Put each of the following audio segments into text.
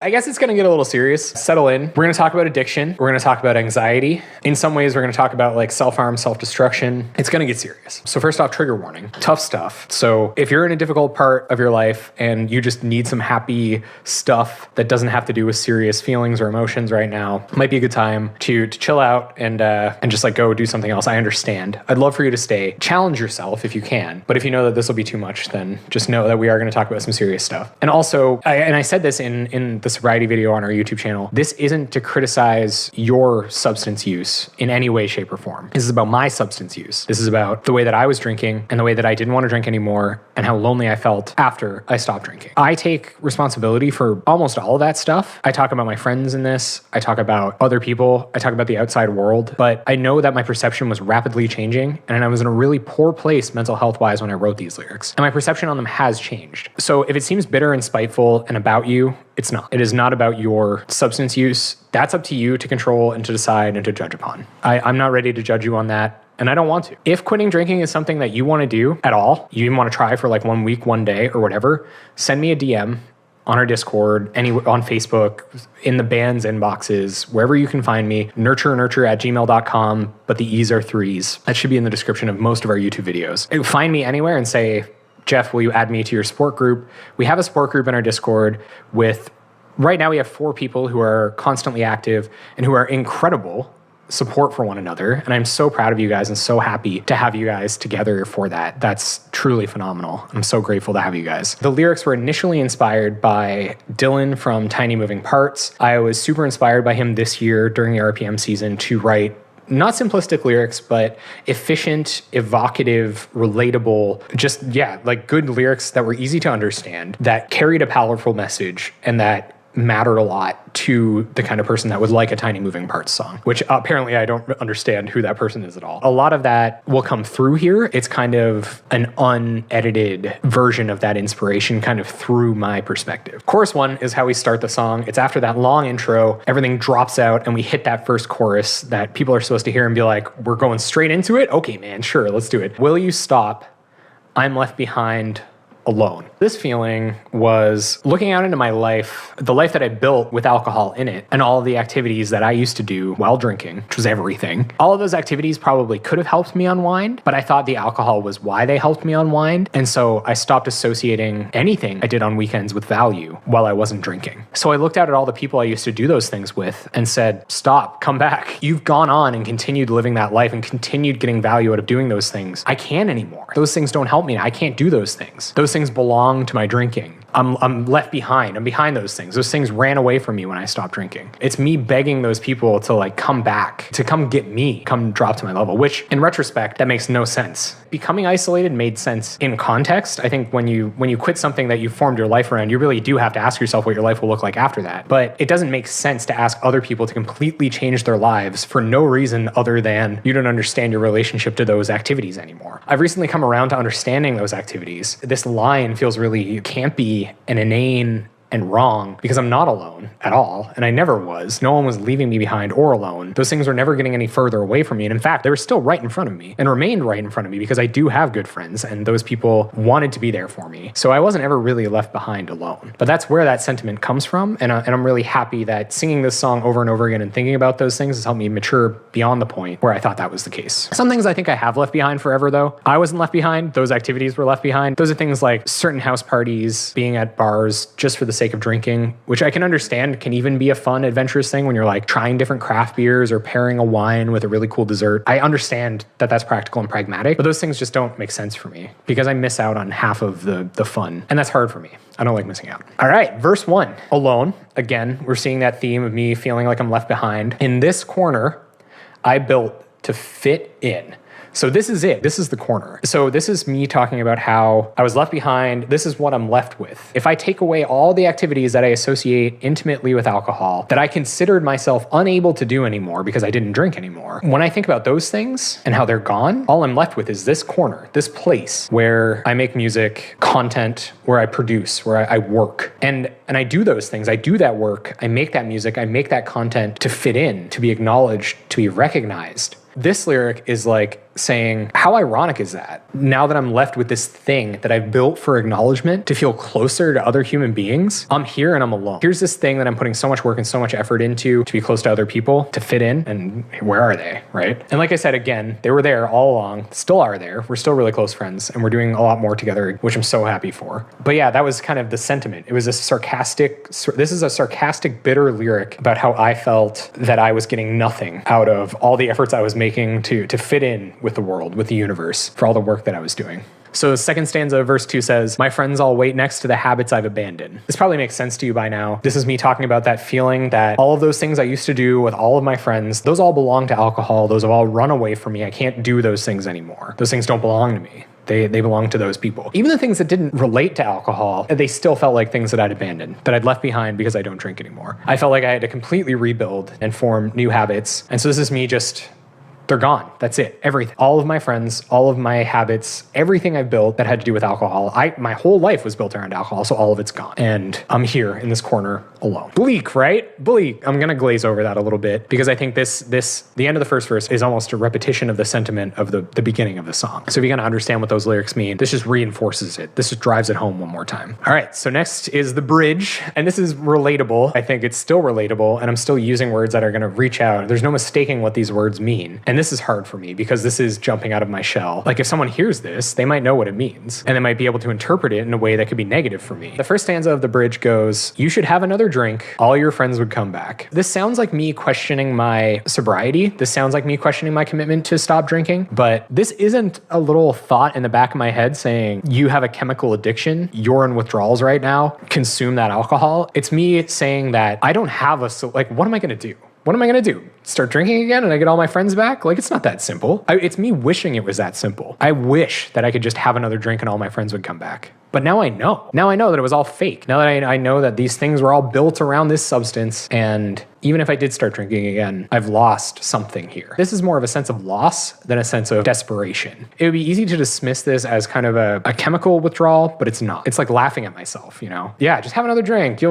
I guess it's going to get a little serious. Settle in. We're going to talk about addiction. We're going to talk about anxiety. In some ways, we're going to talk about like self-harm, self-destruction. It's going to get serious. So first off, trigger warning. Tough stuff. So if you're in a difficult part of your life and you just need some happy stuff that doesn't have to do with serious feelings or emotions right now, it might be a good time to chill out and just like go do something else. I understand. I'd love for you to stay. Challenge yourself if you can. But if you know that this will be too much, then just know that we are going to talk about some serious stuff. And also, I said this in the sobriety video on our YouTube channel, this isn't to criticize your substance use in any way, shape, or form. This is about my substance use. This is about the way that I was drinking and the way that I didn't want to drink anymore and how lonely I felt after I stopped drinking. I take responsibility for almost all of that stuff. I talk about my friends in this. I talk about other people. I talk about the outside world. But I know that my perception was rapidly changing and I was in a really poor place mental health-wise when I wrote these lyrics. And my perception on them has changed. So if it seems bitter and spiteful and about you, it's not. It is not about your substance use. That's up to you to control and to decide and to judge upon. I'm not ready to judge you on that. And I don't want to. If quitting drinking is something that you want to do at all, you even want to try for like 1 week, 1 day or whatever, send me a DM on our Discord, on Facebook, in the band's inboxes, wherever you can find me, nurture@gmail.com, but the E's are 3s. That should be in the description of most of our YouTube videos. Find me anywhere and say, Jeff, will you add me to your support group? We have a support group in our Discord with, right now we have 4 people who are constantly active and who are incredible support for one another. And I'm so proud of you guys and so happy to have you guys together for that. That's truly phenomenal. I'm so grateful to have you guys. The lyrics were initially inspired by Dylan from Tiny Moving Parts. I was super inspired by him this year during the RPM season to write not simplistic lyrics, but efficient, evocative, relatable, just, like good lyrics that were easy to understand, that carried a powerful message and that mattered a lot to the kind of person that would like a Tiny Moving Parts song, which apparently I don't understand who that person is at all. A lot of that will come through here. It's kind of an unedited version of that inspiration kind of through my perspective. Chorus 1 is how we start the song. It's after that long intro, everything drops out and we hit that first chorus that people are supposed to hear and be like, we're going straight into it? Okay, man, sure, let's do it. Will you stop? I'm left behind alone. This feeling was looking out into my life, the life that I built with alcohol in it, and all of the activities that I used to do while drinking, which was everything. All of those activities probably could have helped me unwind, but I thought the alcohol was why they helped me unwind. And so I stopped associating anything I did on weekends with value while I wasn't drinking. So I looked out at all the people I used to do those things with and said, stop, come back. You've gone on and continued living that life and continued getting value out of doing those things. I can't anymore. Those things don't help me. I can't do those things. Those things belong to my drinking. I'm left behind. I'm behind those things. Those things ran away from me when I stopped drinking. It's me begging those people to like come back, to come get me, come drop to my level, which in retrospect, that makes no sense. Becoming isolated made sense in context. I think when you quit something that you formed your life around, you really do have to ask yourself what your life will look like after that. But it doesn't make sense to ask other people to completely change their lives for no reason other than you don't understand your relationship to those activities anymore. I've recently come around to understanding those activities. This line feels really campy and inane and wrong because I'm not alone at all. And I never was. No one was leaving me behind or alone. Those things were never getting any further away from me. And in fact, they were still right in front of me and remained right in front of me because I do have good friends and those people wanted to be there for me. So I wasn't ever really left behind alone. But that's where that sentiment comes from. And I'm really happy that singing this song over and over again and thinking about those things has helped me mature beyond the point where I thought that was the case. Some things I think I have left behind forever though. I wasn't left behind. Those activities were left behind. Those are things like certain house parties, being at bars just for the sake of drinking, which I can understand can even be a fun, adventurous thing when you're like trying different craft beers or pairing a wine with a really cool dessert. I understand that that's practical and pragmatic, but those things just don't make sense for me because I miss out on half of the fun. And that's hard for me. I don't like missing out. All right, verse 1, alone. Again, we're seeing that theme of me feeling like I'm left behind. In this corner, I built to fit in. So this is it. This is the corner. So this is me talking about how I was left behind. This is what I'm left with. If I take away all the activities that I associate intimately with alcohol, that I considered myself unable to do anymore because I didn't drink anymore, when I think about those things and how they're gone, all I'm left with is this corner, this place where I make music, content, where I produce, where I work. And I do those things. I do that work. I make that music. I make that content to fit in, to be acknowledged, to be recognized. This lyric is like saying, how ironic is that? Now that I'm left with this thing that I've built for acknowledgement to feel closer to other human beings, I'm here and I'm alone. Here's this thing that I'm putting so much work and so much effort into to be close to other people, to fit in, and where are they, right? And like I said, again, they were there all along, still are there. We're still really close friends, and we're doing a lot more together, which I'm so happy for. But yeah, that was kind of the sentiment. It was this is a sarcastic, bitter lyric about how I felt that I was getting nothing out of all the efforts I was making to fit in with the world, with the universe, for all the work that I was doing. So the second stanza of verse 2 says, my friends all wait next to the habits I've abandoned. This probably makes sense to you by now. This is me talking about that feeling that all of those things I used to do with all of my friends, those all belong to alcohol. Those have all run away from me. I can't do those things anymore. Those things don't belong to me. They belong to those people. Even the things that didn't relate to alcohol, they still felt like things that I'd abandoned, that I'd left behind because I don't drink anymore. I felt like I had to completely rebuild and form new habits. And so this is me just, they're gone. That's it. Everything. All of my friends, all of my habits, everything I've built that had to do with alcohol. My whole life was built around alcohol, so all of it's gone. And I'm here in this corner alone. Bleak, right? Bleak. I'm going to glaze over that a little bit because I think the end of the first verse is almost a repetition of the sentiment of the beginning of the song. So if you're going to understand what those lyrics mean, this just reinforces it. This just drives it home one more time. All right. So next is the bridge. And this is relatable. I think it's still relatable. And I'm still using words that are going to reach out. There's no mistaking what these words mean. And this is hard for me because this is jumping out of my shell. Like if someone hears this, they might know what it means and they might be able to interpret it in a way that could be negative for me. The first stanza of the bridge goes, you should have another drink. All your friends would come back. This sounds like me questioning my sobriety. This sounds like me questioning my commitment to stop drinking, but this isn't a little thought in the back of my head saying you have a chemical addiction. You're in withdrawals right now. Consume that alcohol. It's me saying that I don't have what am I going to do? What am I going to do? Start drinking again and I get all my friends back? Like, it's not that simple. It's me wishing it was that simple. I wish that I could just have another drink and all my friends would come back. But now I know. Now I know that it was all fake. Now that I know that these things were all built around this substance, and even if I did start drinking again, I've lost something here. This is more of a sense of loss than a sense of desperation. It would be easy to dismiss this as kind of a chemical withdrawal, but it's not. It's like laughing at myself, you know? Yeah, just have another drink.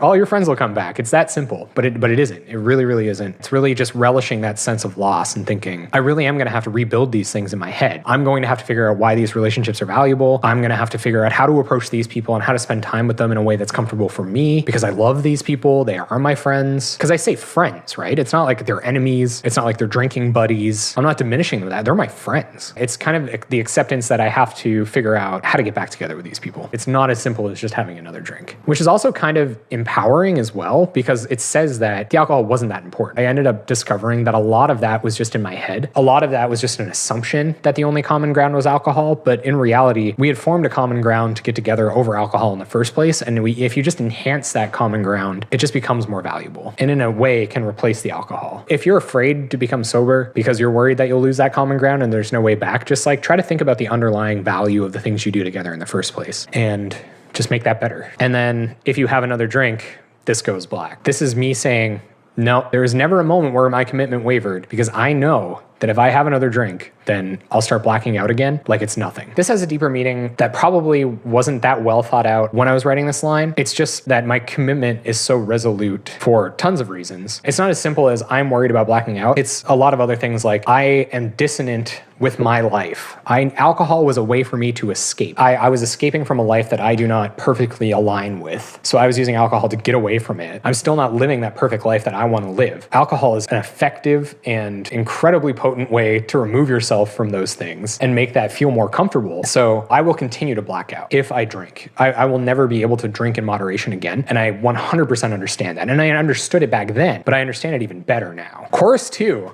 All your friends will come back. It's that simple, but it isn't. It really, really isn't. It's really just relishing that sense of loss and thinking, I really am going to have to rebuild these things in my head. I'm going to have to figure out why these relationships are valuable. I'm going to have to figure out how to approach these people and how to spend time with them in a way that's comfortable for me because I love these people. They are my friends. Because I say friends, right? It's not like they're enemies. It's not like they're drinking buddies. I'm not diminishing them that. They're my friends. It's kind of the acceptance that I have to figure out how to get back together with these people. It's not as simple as just having another drink, which is also kind of empowering as well because it says that the alcohol wasn't that important. I ended up discovering that a lot of that was just in my head. A lot of that was just an assumption that the only common ground was alcohol, but in reality, we had formed a common ground to get together over alcohol in the first place. And if you just enhance that common ground, it just becomes more valuable and in a way can replace the alcohol. If you're afraid to become sober because you're worried that you'll lose that common ground and there's no way back, just like try to think about the underlying value of the things you do together in the first place and just make that better. And then if you have another drink, this goes black. This is me saying, no, there is never a moment where my commitment wavered because I know that if I have another drink, then I'll start blacking out again like it's nothing. This has a deeper meaning that probably wasn't that well thought out when I was writing this line. It's just that my commitment is so resolute for tons of reasons. It's not as simple as I'm worried about blacking out. It's a lot of other things like I am dissonant with my life. Alcohol was a way for me to escape. I was escaping from a life that I do not perfectly align with. So I was using alcohol to get away from it. I'm still not living that perfect life that I want to live. Alcohol is an effective and incredibly potent way to remove yourself from those things and make that feel more comfortable. So I will continue to black out if I drink. I will never be able to drink in moderation again. And I 100% understand that. And I understood it back then, but I understand it even better now. Chorus 2,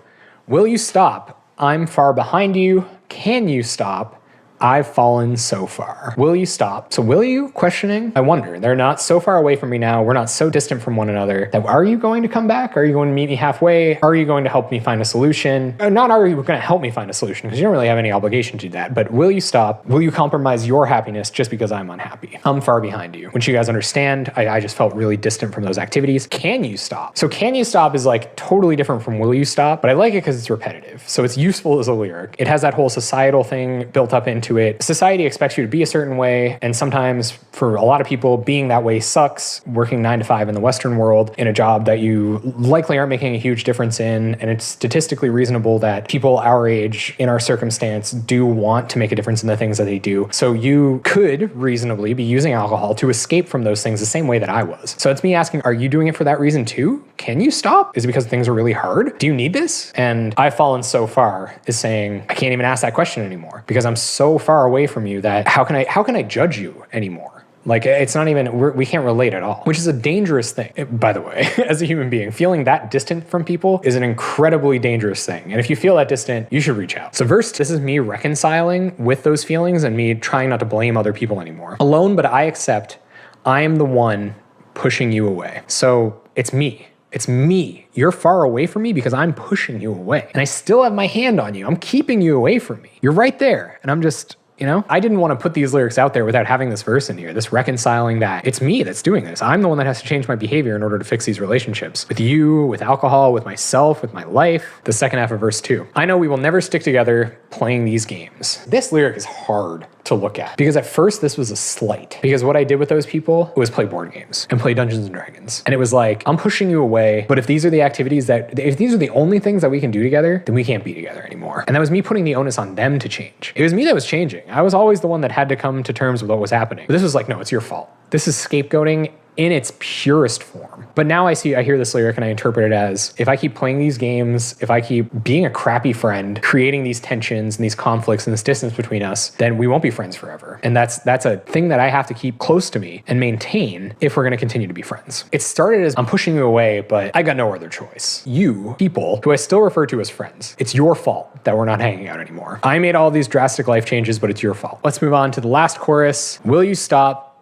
will you stop? I'm far behind you. Can you stop? I've fallen so far. Will you stop? So will you? Questioning. I wonder. They're not so far away from me now. We're not so distant from one another. That are you going to come back? Are you going to meet me halfway? Are you going to help me find a solution? Not are you going to help me find a solution because you don't really have any obligation to do that. But will you stop? Will you compromise your happiness just because I'm unhappy? I'm far behind you. Once you guys understand, I just felt really distant from those activities. Can you stop? So can you stop is like totally different from will you stop? But I like it because it's repetitive. So it's useful as a lyric. It has that whole societal thing built up into into it. Society expects you to be a certain way, and sometimes for a lot of people, being that way sucks. Working 9 to 5 in the Western world in a job that you likely aren't making a huge difference in, and it's statistically reasonable that people our age in our circumstance do want to make a difference in the things that they do. So you could reasonably be using alcohol to escape from those things the same way that I was. So it's me asking, are you doing it for that reason too? Can you stop? Is it because things are really hard? Do you need this? And I've fallen so far is saying, I can't even ask that question anymore because I'm so far away from you that how can I judge you anymore? Like, it's not even, we can't relate at all, which is a dangerous thing. By the way, as a human being, feeling that distant from people is an incredibly dangerous thing. And if you feel that distant, you should reach out. So first, this is me reconciling with those feelings and me trying not to blame other people anymore. Alone, but I accept I am the one pushing you away. So it's me. It's me. You're far away from me because I'm pushing you away. And I still have my hand on you. I'm keeping you away from me. You're right there. And I'm just, I didn't want to put these lyrics out there without having this verse in here, this reconciling that it's me that's doing this. I'm the one that has to change my behavior in order to fix these relationships with you, with alcohol, with myself, with my life. The second half of verse 2. I know we will never stick together playing these games. This lyric is hard to look at because at first this was a slight because what I did with those people was play board games and play Dungeons and Dragons. And it was like, I'm pushing you away, but if these are the activities if these are the only things that we can do together, then we can't be together anymore. And that was me putting the onus on them to change. It was me that was changing. I was always the one that had to come to terms with what was happening. But this was like, no, it's your fault. This is scapegoating in its purest form. But now I hear this lyric and I interpret it as, if I keep playing these games, if I keep being a crappy friend, creating these tensions and these conflicts and this distance between us, then we won't be friends forever. And that's a thing that I have to keep close to me and maintain if we're going to continue to be friends. It started as I'm pushing you away, but I got no other choice. You, people, who I still refer to as friends, it's your fault that we're not hanging out anymore. I made all these drastic life changes, but it's your fault. Let's move on to the last chorus. Will you stop?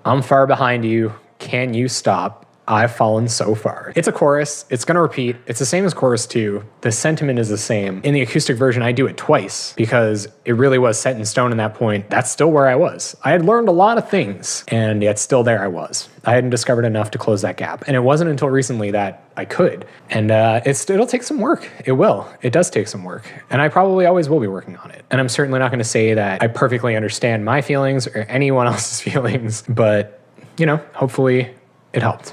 I'm far behind you. Can you stop? I've fallen so far. It's a chorus. It's going to repeat. It's the same as chorus 2. The sentiment is the same. In the acoustic version, I do it twice because it really was set in stone in that point. That's still where I was. I had learned a lot of things, and yet still there I was. I hadn't discovered enough to close that gap. And it wasn't until recently that I could. And it'll take some work. It will. It does take some work. And I probably always will be working on it. And I'm certainly not going to say that I perfectly understand my feelings or anyone else's feelings, but, hopefully it helped.